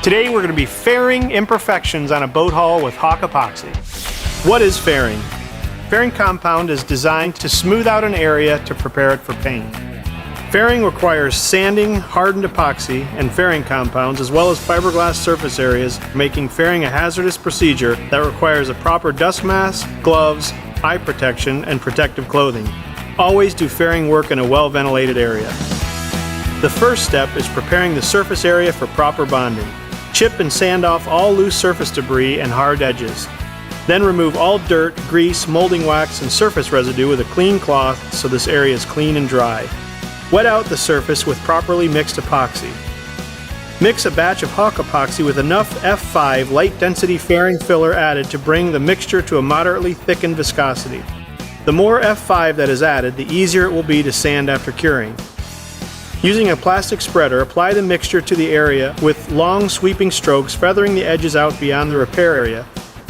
Today we're going to be fairing imperfections on a boat hull with Hawk Epoxy. What is fairing? Fairing compound is designed to smooth out an area to prepare it for paint. Fairing requires sanding hardened epoxy and fairing compounds as well as fiberglass surface areas, making fairing a hazardous procedure that requires a proper dust mask, gloves, eye protection, and protective clothing. Always do fairing work in a well-ventilated area. The first step is preparing the surface area for proper bonding. Chip and sand off all loose surface debris and hard edges. Then remove all dirt, grease, molding wax, and surface residue with a clean cloth so this area is clean and dry. Wet out the surface with properly mixed epoxy. Mix a batch of Hawk Epoxy with enough F5 light density fairing filler added to bring the mixture to a moderately thickened viscosity. The more F5 that is added, the easier it will be to sand after curing. Using a plastic spreader, apply the mixture to the area with long sweeping strokes, feathering the edges out beyond the repair area.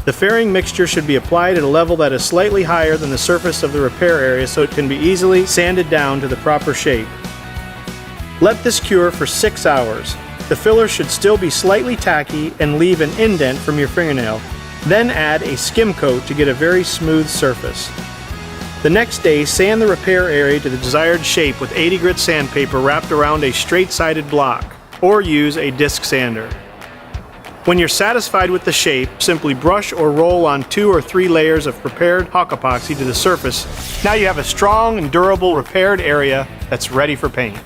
The fairing mixture should be applied at a level that is slightly higher than the surface of the repair area so it can be easily sanded down to the proper shape. Let this cure for 6 hours. The filler should still be slightly tacky and leave an indent from your fingernail. Then add a skim coat to get a very smooth surface. The next day, sand the repair area to the desired shape with 80 grit sandpaper wrapped around a straight-sided block, or use a disc sander. When you're satisfied with the shape, simply brush or roll on 2 or 3 layers of prepared Hawk Epoxy to the surface. Now you have a strong and durable repaired area that's ready for paint.